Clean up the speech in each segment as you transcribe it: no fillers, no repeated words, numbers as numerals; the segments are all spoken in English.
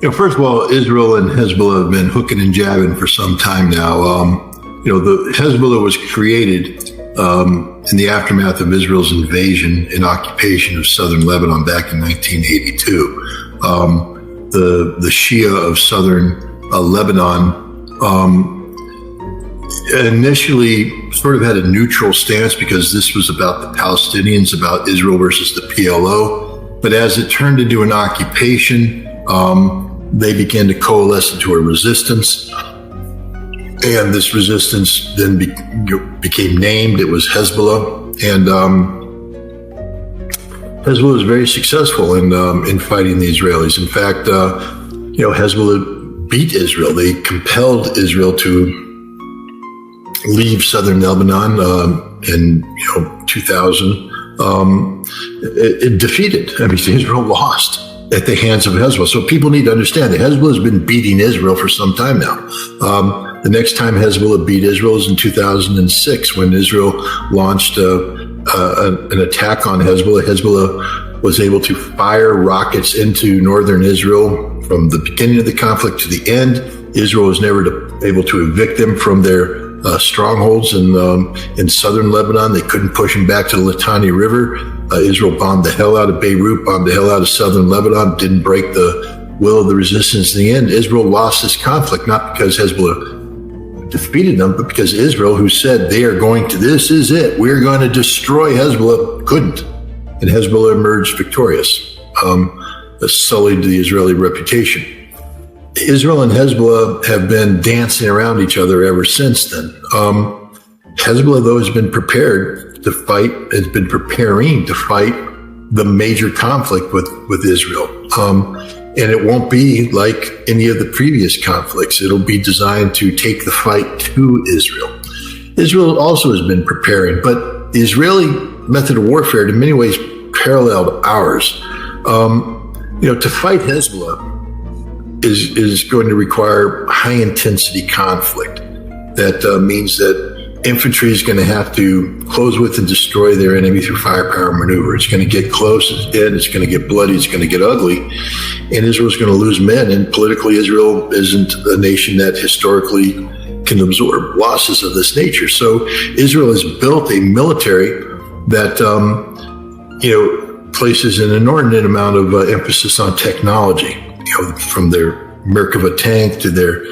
First of all, Israel and Hezbollah have been hooking and jabbing for some time now. The Hezbollah was created in the aftermath of Israel's invasion and occupation of southern Lebanon back in 1982. The Shia of southern Lebanon initially sort of had a neutral stance because this was about the Palestinians, about Israel versus the PLO. But as it turned into an occupation, they began to coalesce into a resistance. And this resistance then became named. It was Hezbollah. And Hezbollah was very successful in fighting the Israelis. In fact, Hezbollah beat Israel. They compelled Israel to leave southern Lebanon in 2000. It defeated. Israel lost at the hands of Hezbollah. So people need to understand that Hezbollah has been beating Israel for some time now. The next time Hezbollah beat Israel is in 2006 when Israel launched an attack on Hezbollah. Hezbollah was able to fire rockets into northern Israel from the beginning of the conflict to the end. Israel was never able to evict them from their strongholds in southern Lebanon. They couldn't push them back to the Litani River. Israel bombed the hell out of Beirut, bombed the hell out of southern Lebanon, didn't break the will of the resistance in the end. Israel lost this conflict, not because Hezbollah defeated them, but because Israel, who said they are going to, this is it, we're going to destroy Hezbollah, couldn't. And Hezbollah emerged victorious, sullied the Israeli reputation. Israel and Hezbollah have been dancing around each other ever since then. Hezbollah, though, has been preparing to fight the major conflict with Israel. And it won't be like any of the previous conflicts. It'll be designed to take the fight to Israel. Israel also has been preparing, but the Israeli method of warfare in many ways paralleled ours. To fight Hezbollah is going to require high intensity conflict. That means that infantry is going to have to close with and destroy their enemy through firepower maneuver. It's going to get close, it's going to get bloody, it's going to get ugly, and Israel's going to lose men. And politically, Israel isn't a nation that historically can absorb losses of this nature. So Israel has built a military that places an inordinate amount of emphasis on technology. From their Merkava tank to their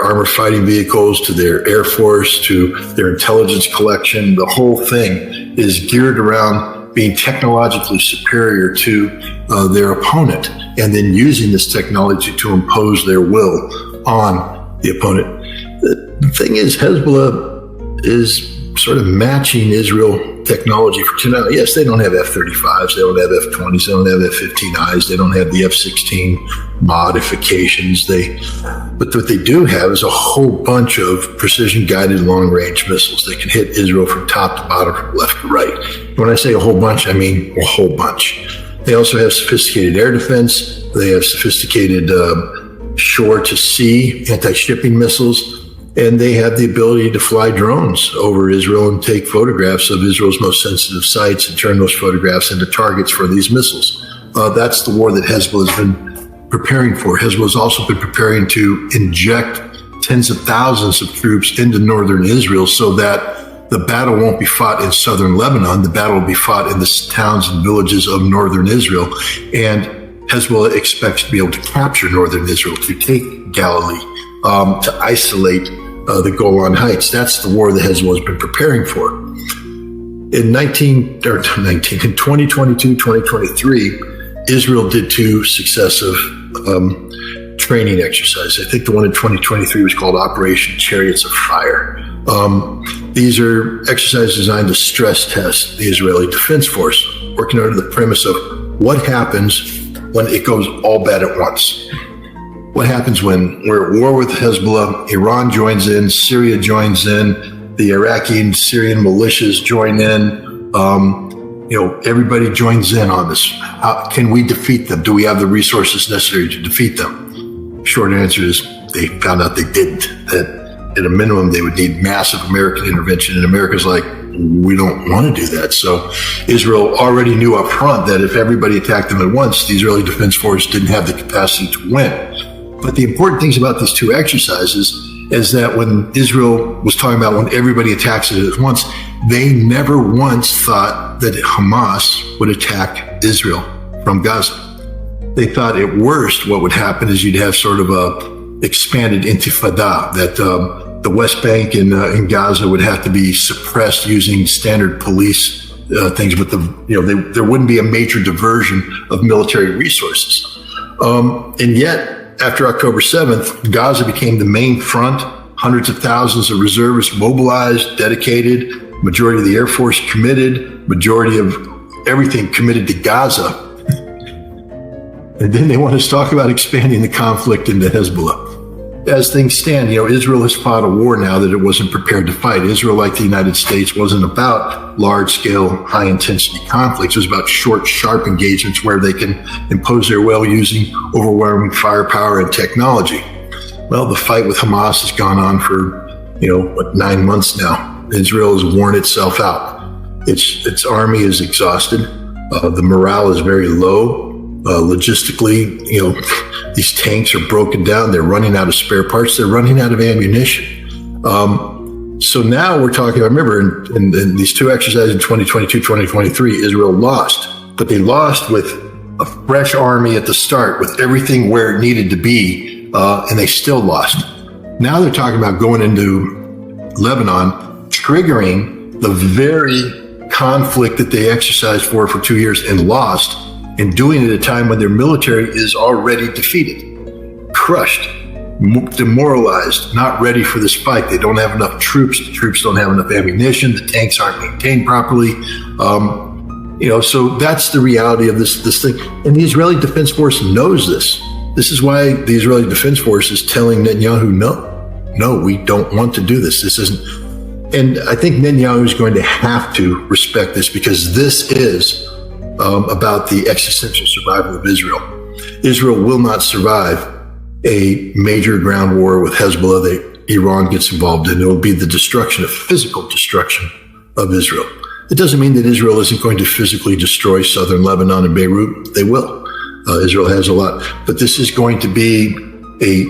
armored fighting vehicles, to their air force, to their intelligence collection. The whole thing is geared around being technologically superior to their opponent, and then using this technology to impose their will on the opponent. The thing is, Hezbollah is sort of matching Israel technology for tonight. Yes, they don't have F-35s, they don't have F-20s, they don't have F-15Is, they don't have the F-16 modifications. But what they do have is a whole bunch of precision-guided long-range missiles. They can hit Israel from top to bottom, from left to right. When I say a whole bunch, I mean a whole bunch. They also have sophisticated air defense. They have sophisticated shore-to-sea anti-shipping missiles. And they have the ability to fly drones over Israel and take photographs of Israel's most sensitive sites and turn those photographs into targets for these missiles. That's the war that Hezbollah has been preparing for. Hezbollah has also been preparing to inject tens of thousands of troops into northern Israel so that the battle won't be fought in southern Lebanon. The battle will be fought in the towns and villages of northern Israel. And Hezbollah expects to be able to capture northern Israel, to take Galilee, to isolate the Golan Heights. That's the war that Hezbollah has been preparing for. In 2022, 2023, Israel did two successive training exercises. I think the one in 2023 was called Operation Chariots of Fire. These are exercises designed to stress test the Israeli Defense Force, working under the premise of what happens when it goes all bad at once. What happens when we're at war with Hezbollah, Iran joins in, Syria joins in, the Iraqi and Syrian militias join in, everybody joins in on this. How can we defeat them? Do we have the resources necessary to defeat them? Short answer is they found out they didn't, that at a minimum, they would need massive American intervention. And America's like, we don't want to do that. So Israel already knew up front that if everybody attacked them at once, the Israeli Defense Force didn't have the capacity to win. But the important things about these two exercises is that when Israel was talking about when everybody attacks it at once, they never once thought that Hamas would attack Israel from Gaza. They thought at worst what would happen is you'd have sort of a expanded intifada, that the West Bank and Gaza would have to be suppressed using standard police things, but there wouldn't be a major diversion of military resources. And yet, after October 7th, Gaza became the main front. Hundreds of thousands of reservists mobilized, dedicated, majority of the Air Force committed, majority of everything committed to Gaza. And then they want us to talk about expanding the conflict into Hezbollah. As things stand, Israel has fought a war now that it wasn't prepared to fight. Israel, like the United States, wasn't about large-scale, high-intensity conflicts. It was about short, sharp engagements where they can impose their will using overwhelming firepower and technology. Well, the fight with Hamas has gone on for, 9 months now. Israel has worn itself out. Its army is exhausted. The morale is very low. Logistically, these tanks are broken down. They're running out of spare parts. They're running out of ammunition. So now we're talking, I remember in these two exercises in 2022, 2023, Israel lost, but they lost with a fresh army at the start with everything where it needed to be, and they still lost. Now they're talking about going into Lebanon, triggering the very conflict that they exercised for 2 years and lost, and doing it at a time when their military is already defeated, crushed, demoralized, not ready for this fight. They don't have enough troops. The troops don't have enough ammunition. The tanks aren't maintained properly. So that's the reality of this thing. And the Israeli Defense Force knows this. This is why the Israeli Defense Force is telling Netanyahu, no, we don't want to do this. This isn't. And I think Netanyahu is going to have to respect this, because this is about the existential survival of Israel. Israel will not survive a major ground war with Hezbollah that Iran gets involved in. It will be the destruction, a physical destruction of Israel. It doesn't mean that Israel isn't going to physically destroy southern Lebanon and Beirut. They will. Israel has a lot. But this is going to be a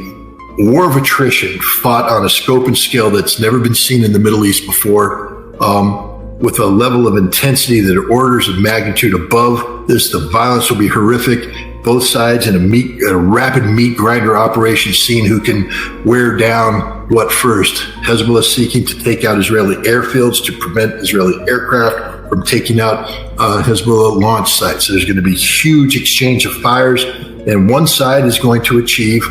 war of attrition fought on a scope and scale that's never been seen in the Middle East before, with a level of intensity that are orders of magnitude above this. The violence will be horrific. Both sides in a rapid meat grinder operation, seeing who can wear down what first. Hezbollah seeking to take out Israeli airfields to prevent Israeli aircraft from taking out Hezbollah launch sites. There's going to be huge exchange of fires, and one side is going to achieve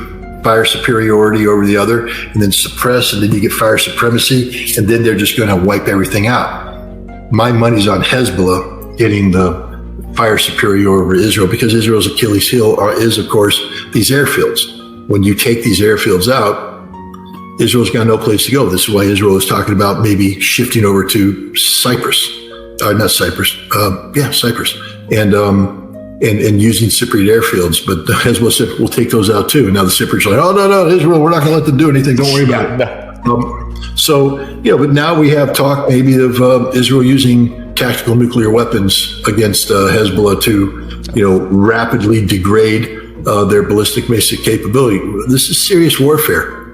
fire superiority over the other, and then suppress, and then you get fire supremacy, and then they're just going to wipe everything out. My money's on Hezbollah getting the fire superiority over Israel, because Israel's Achilles heel is, of course, these airfields. When you take these airfields out, Israel's got no place to go. This is why Israel is talking about maybe shifting over to Cyprus, Cyprus, and using Cypriot airfields. But Hezbollah said, we'll take those out too. And now the Cypriots are like, oh, no, Israel, we're not going to let them do anything. Don't worry about it. But now we have talk maybe of Israel using tactical nuclear weapons against Hezbollah to, rapidly degrade their ballistic missile capability. This is serious warfare.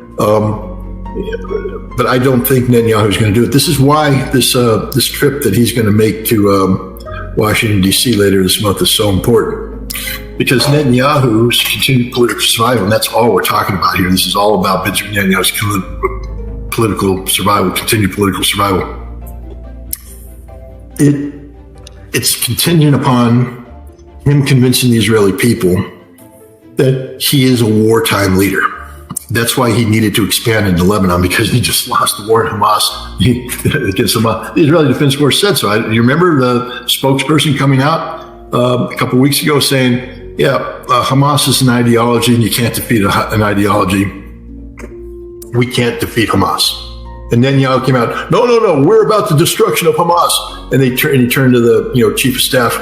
But I don't think Netanyahu is going to do it. This is why this trip that he's going to make to Washington, D.C. later this month is so important. Because Netanyahu's continued political survival, and that's all we're talking about here. This is all about Benjamin Netanyahu's political survival, continued political survival. It's contingent upon him convincing the Israeli people that he is a wartime leader. That's why he needed to expand into Lebanon, because he just lost the war in Hamas against Hamas. The Israeli Defense Force said so. You remember the spokesperson coming out a couple of weeks ago saying, Hamas is an ideology and you can't defeat an ideology. We can't defeat Hamas. And then Netanyahu came out, no, we're about the destruction of Hamas. And he turned to the chief of staff,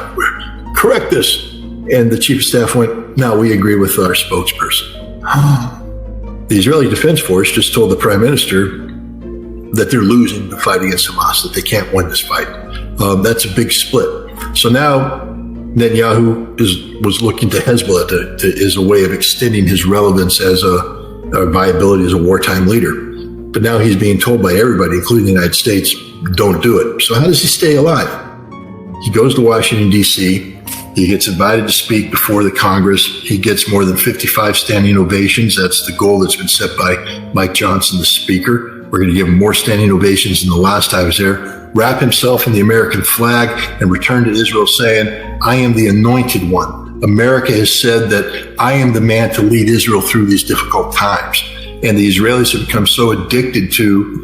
correct this. And the chief of staff went, no, we agree with our spokesperson. The Israeli Defense Force just told the prime minister, that they're losing the fight against Hamas, that they can't win this fight. That's a big split. So now Netanyahu was looking to Hezbollah as a way of extending his relevance as a viability as a wartime leader. But now he's being told by everybody, including the United States, don't do it. So how does he stay alive? He goes to Washington, D.C. He gets invited to speak before the Congress. He gets more than 55 standing ovations. That's the goal that's been set by Mike Johnson, the speaker. We're going to give him more standing ovations than the last time I was there. Wrap himself in the American flag and return to Israel saying, I am the anointed one. America has said that I am the man to lead Israel through these difficult times. And the Israelis have become so addicted to,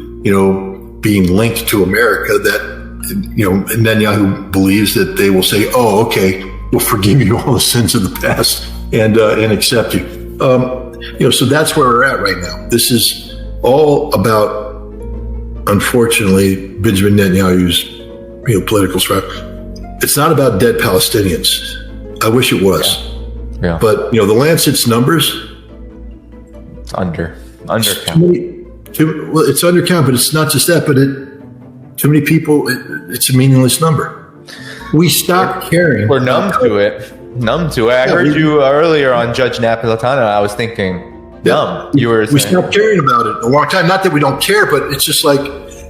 being linked to America that, Netanyahu believes that they will say, oh, okay, we'll forgive you all the sins of the past and accept you. So that's where we're at right now. This is all about, unfortunately, Benjamin Netanyahu's, political strife. It's not about dead Palestinians. I wish it was. Yeah. But, the Lancet's numbers. It's undercount. Well, it's undercount, but it's not just that, but too many people, it's a meaningless number. We stopped caring. We're numb to it. I heard you earlier on Judge Napolitano. I was thinking, numb. We stopped caring about it a long time. Not that we don't care, but it's just like,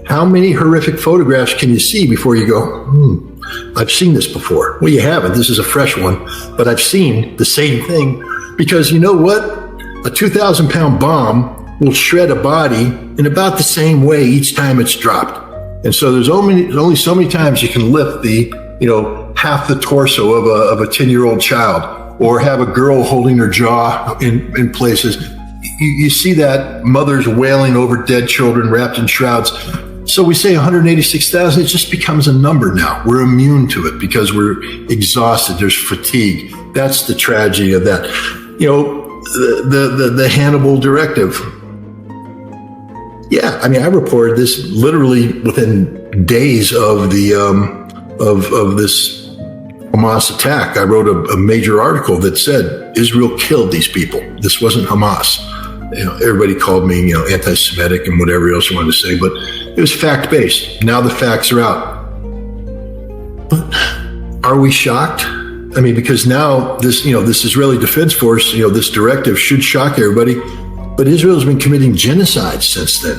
how many horrific photographs can you see before you go, I've seen this before? Well, you haven't. This is a fresh one, but I've seen the same thing. Because you know what? A 2,000-pound bomb will shred a body in about the same way each time it's dropped. And so there's only so many times you can lift the, half the torso of a 10-year-old child, or have a girl holding her jaw in places. You see that, mothers wailing over dead children wrapped in shrouds. So we say 186,000, it just becomes a number now. We're immune to it because we're exhausted. There's fatigue. That's the tragedy of that. The Hannibal directive. Yeah, I reported this literally within days of the of this Hamas attack. I wrote a major article that said Israel killed these people. This wasn't Hamas. Everybody called me, anti-Semitic and whatever else you wanted to say, but it was fact-based. Now the facts are out. But are we shocked? Because now this Israeli Defense Force, this directive should shock everybody. But Israel's been committing genocide since then.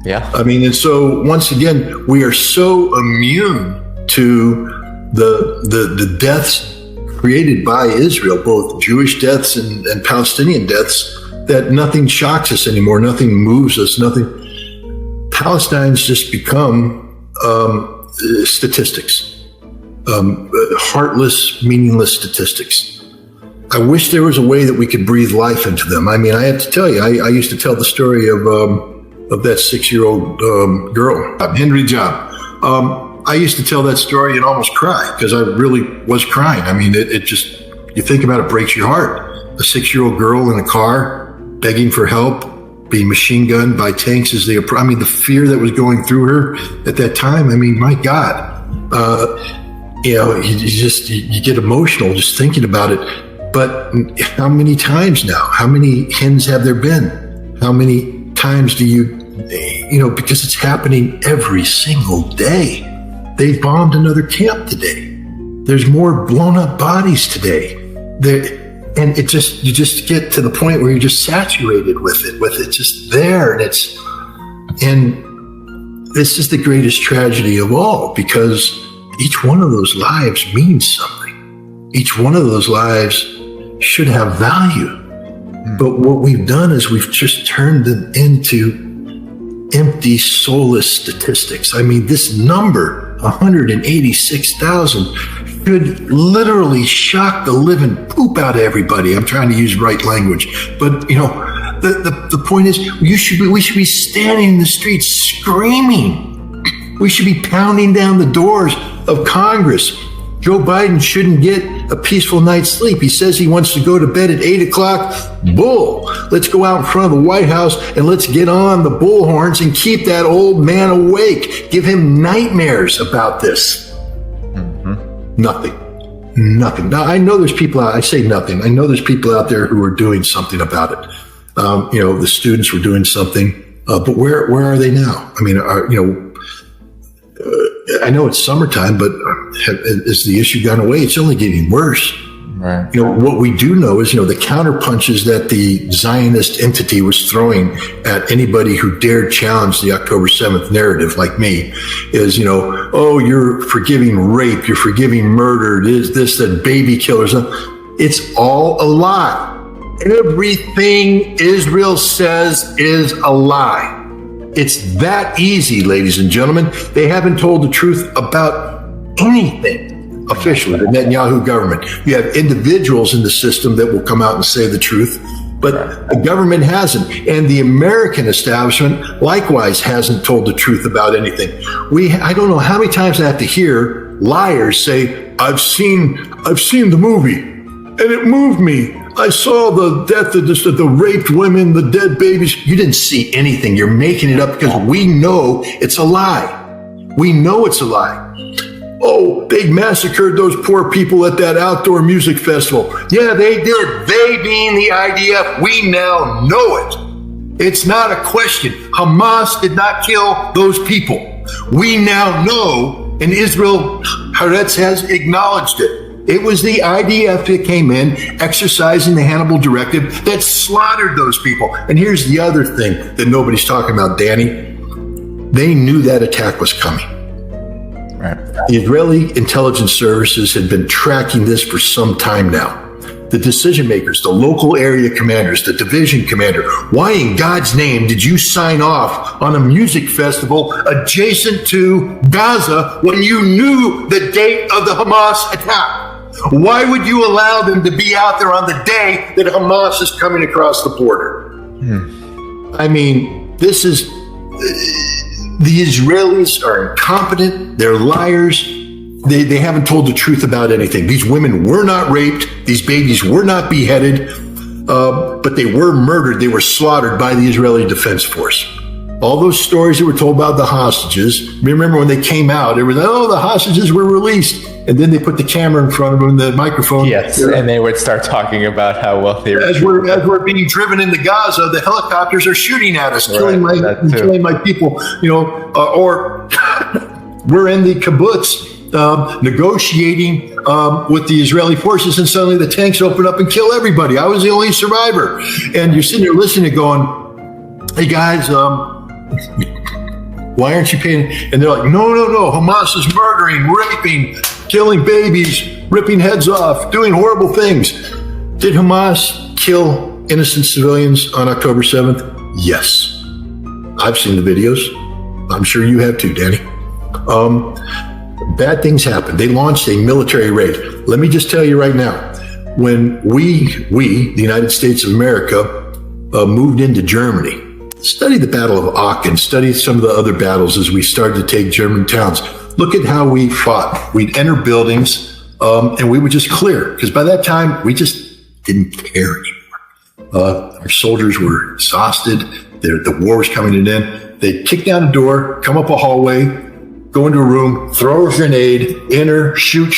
Yeah. And so once again, we are so immune to the deaths created by Israel, both Jewish deaths and Palestinian deaths, that nothing shocks us anymore. Nothing moves us. Palestine's just become statistics, heartless, meaningless statistics. I wish there was a way that we could breathe life into them. I have to tell you, I used to tell the story of that 6-year-old girl, Henry Job. I used to tell that story and almost cry because I really was crying. It just, you think about it, breaks your heart. A 6-year-old girl in a car begging for help, being machine gunned by tanks as they approach. The fear that was going through her at that time. My God, you get emotional just thinking about it. But how many times now? How many hens have there been? How many times do because it's happening every single day. They bombed another camp today. There's more blown up bodies today. And you just get to the point where you're just saturated with it just there. And this is the greatest tragedy of all, because each one of those lives means something. Each one of those lives should have value. But what we've done is we've just turned them into empty, soulless statistics. This number, 186,000, should literally shock the living poop out of everybody. I'm trying to use right language. But, the point is, we should be standing in the streets screaming. We should be pounding down the doors of Congress. Joe Biden shouldn't get a peaceful night's sleep. He says he wants to go to bed at 8 o'clock. Bull. Let's go out in front of the White House and let's get on the bullhorns and keep that old man awake. Give him nightmares about this. Mm-hmm. Nothing. Now, I know there's people out, I say nothing. I know there's people out there who are doing something about it. The students were doing something. But where are they now? I mean, I know it's summertime, but has the issue gone away? It's only getting worse. Right. What we do know is, the counter punches that the Zionist entity was throwing at anybody who dared challenge the October 7th narrative, like me, is, oh, you're forgiving rape, you're forgiving murder, that baby killers. It's all a lie. Everything Israel says is a lie. It's that easy, ladies and gentlemen. They haven't told the truth about anything. Officially, the Netanyahu government. You have individuals in the system that will come out and say the truth, but the government hasn't. And the American establishment likewise hasn't told the truth about anything. I don't know how many times I have to hear liars say, I've seen the movie and it moved me. I saw the death of the raped women, the dead babies. You didn't see anything. You're making it up because we know it's a lie. We know it's a lie. Oh, they massacred those poor people at that outdoor music festival. Yeah, they did. They being the IDF, we now know it. It's not a question. Hamas did not kill those people. We now know, and Israel, Haaretz has acknowledged it. It was the IDF that came in, exercising the Hannibal directive, that slaughtered those people. And here's the other thing that nobody's talking about, Danny. They knew that attack was coming. Right. The Israeli intelligence services had been tracking this for some time now. The decision makers, the local area commanders, the division commander, why in God's name did you sign off on a music festival adjacent to Gaza when you knew the date of the Hamas attack? Why would you allow them to be out there on the day that Hamas is coming across the border? I mean, this is... The Israelis are incompetent. They're liars. They haven't told the truth about anything. These women were not raped. These babies were not beheaded, but they were murdered. They were slaughtered by the Israeli Defense Force. All those stories that were told about the hostages, remember when they came out, it was, oh, the hostages were released. And then they put the camera in front of them, the microphone. Yes, and they would start talking about how well they were. As we're being driven into Gaza, the helicopters are shooting at us, killing my people. Or we're in the kibbutz negotiating with the Israeli forces, and suddenly the tanks open up and kill everybody. I was the only survivor, and you're sitting there listening, going, "Hey guys, why aren't you paying?" And they're like, no, Hamas is murdering, raping, killing babies, ripping heads off, doing horrible things. Did Hamas kill innocent civilians on October 7th? Yes. I've seen the videos. I'm sure you have too, Danny. Bad things happen. They launched a military raid. Let me just tell you right now, when we, the United States of America, moved into Germany, study the Battle of Aachen, study some of the other battles as we started to take German towns. Look at how we fought. We'd enter buildings and we would just clear, because by that time, we just didn't care anymore. Our soldiers were exhausted. The war was coming to an end. They'd kick down a door, come up a hallway, go into a room, throw a grenade, enter, shoot.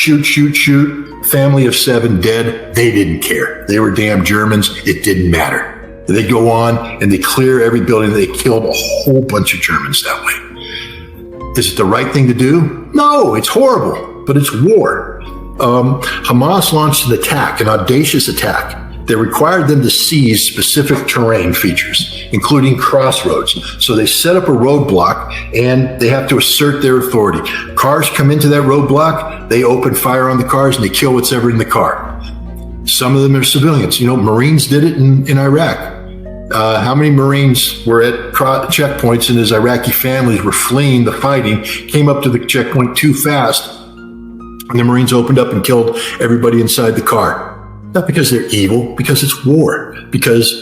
Family of 7 dead. They didn't care. They were damn Germans. It didn't matter. They go on and they clear every building. They killed a whole bunch of Germans that way. Is it the right thing to do? No, it's horrible, but it's war. Hamas launched an attack, an audacious attack that required them to seize specific terrain features, including crossroads. So they set up a roadblock and they have to assert their authority. Cars come into that roadblock, they open fire on the cars and they kill what's ever in the car. Some of them are civilians. Marines did it in Iraq. How many Marines were at checkpoints, and as Iraqi families were fleeing the fighting, came up to the checkpoint too fast, and the Marines opened up and killed everybody inside the car. Not because they're evil, because it's war, because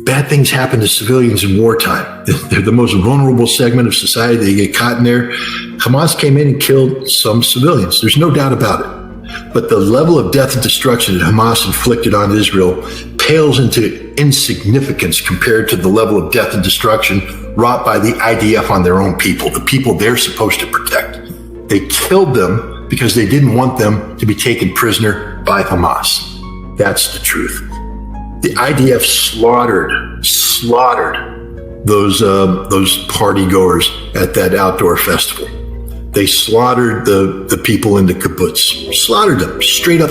bad things happen to civilians in wartime. They're the most vulnerable segment of society. They get caught in there. Hamas came in and killed some civilians. There's no doubt about it. But the level of death and destruction that Hamas inflicted on Israel pales into insignificance compared to the level of death and destruction wrought by the IDF on their own people, the people they're supposed to protect. They killed them because they didn't want them to be taken prisoner by Hamas. That's the truth. The IDF slaughtered those party goers at that outdoor festival. They slaughtered the people in the kibbutz, slaughtered them, straight up.